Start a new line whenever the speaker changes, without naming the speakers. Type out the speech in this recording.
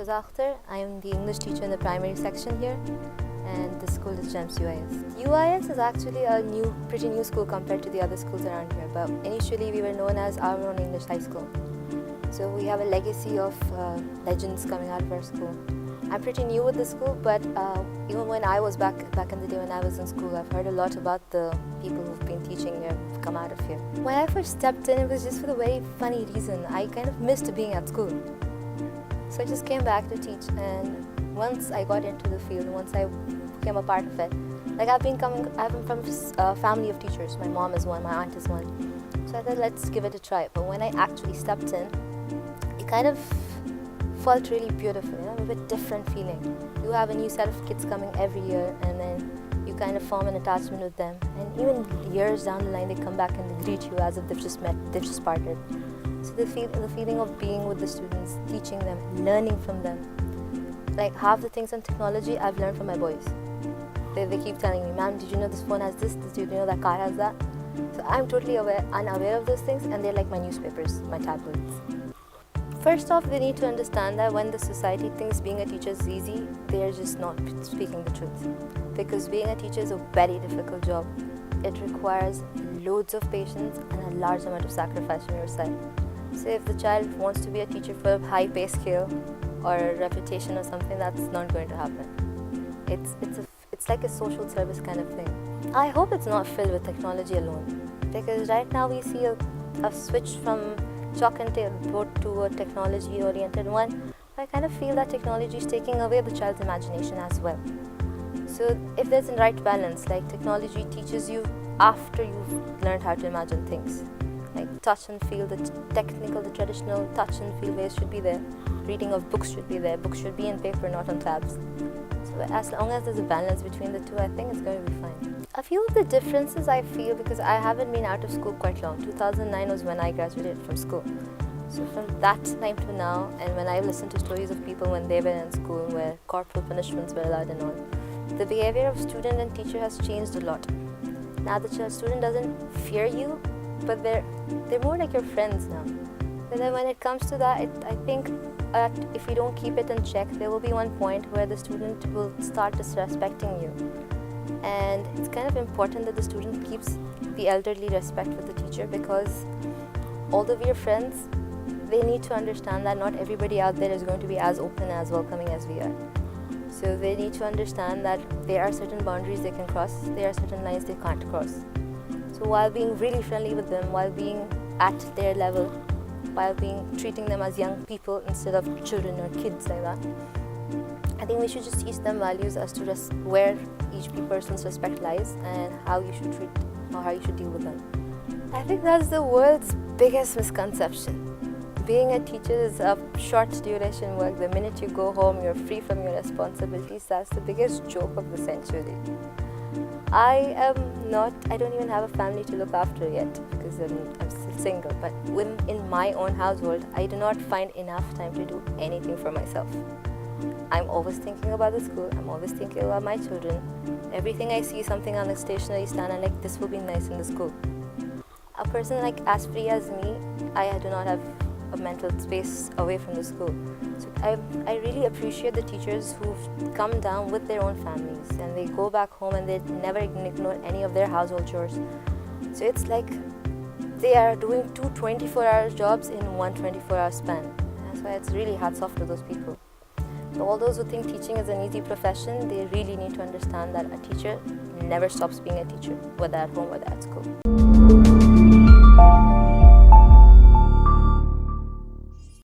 Shaza Akhtar. I am the English teacher in the primary section here, and the school is GEMS UIS. UIS is actually a pretty new school compared to the other schools around here, but initially we were known as our own English high school. So we have a legacy of legends coming out of our school. I'm pretty new with the school, but even when I was back in the day when I was in school, I've heard a lot about the people who've been teaching here, who've come out of here. When I first stepped in, it was just for the very funny reason. I kind of missed being at school. So I just came back to teach, and once I got into the field, once I became a part of it, like I've been from a family of teachers. My mom is one, my aunt is one. So I thought, let's give it a try. But when I actually stepped in, it kind of felt really beautiful, with a different feeling. You have a new set of kids coming every year, and then you kind of form an attachment with them. And even years down the line, they come back and they greet you as if they've just met, they've just parted. So the feeling of being with the students, teaching them, learning from them. Like half the things on technology I've learned from my boys. They keep telling me, ma'am, did you know this phone has this? Did you know that car has that? So I'm totally unaware of those things, and they're like my newspapers, my tablets. First off, they need to understand that when the society thinks being a teacher is easy, they're just not speaking the truth. Because being a teacher is a very difficult job. It requires loads of patience and a large amount of sacrifice from your side. So if the child wants to be a teacher for a high pay scale or a reputation or something, that's not going to happen. It's like a social service kind of thing. I hope it's not filled with technology alone, because right now we see a switch from chalk and tailboard to a technology-oriented one. I kind of feel that technology is taking away the child's imagination as well. So if there's a right balance, like technology teaches you after you've learned how to imagine things. Like touch and feel, the technical, the traditional touch and feel ways should be there. Reading of books should be there. Books should be in paper, not on tabs. So as long as there's a balance between the two, I think it's going to be fine. A few of the differences I feel, because I haven't been out of school quite long. 2009 was when I graduated from school. So from that time to now, and when I listened to stories of people when they were in school where corporal punishments were allowed and all, the behavior of student and teacher has changed a lot. Now the student doesn't fear you, but they're more like your friends now. But then when it comes to that, I think if you don't keep it in check, there will be one point where the student will start disrespecting you. And it's kind of important that the student keeps the elderly respect with the teacher, because although we are friends, they need to understand that not everybody out there is going to be as open, as welcoming as we are. So they need to understand that there are certain boundaries they can cross, there are certain lines they can't cross. So while being really friendly with them, while being at their level, while treating them as young people instead of children or kids like that, I think we should just teach them values as to where each person's respect lies and how you should treat or how you should deal with them. I think that's the world's biggest misconception. Being a teacher is a short duration work. The minute you go home, you're free from your responsibilities. That's the biggest joke of the century. I don't even have a family to look after yet, because I'm still single. But in my own household, I do not find enough time to do anything for myself. I'm always thinking about the school. I'm always thinking about my children. Everything I see, something on the stationery stand, I'm like, this will be nice in the school. A person like as free as me, I do not have a mental space away from the school. So I really appreciate the teachers who've come down with their own families, and they go back home and they never ignore any of their household chores. So it's like they are doing two 24-hour jobs in one 24-hour span. That's why it's really hats off to those people. So all those who think teaching is an easy profession, they really need to understand that a teacher never stops being a teacher, whether at home or at school.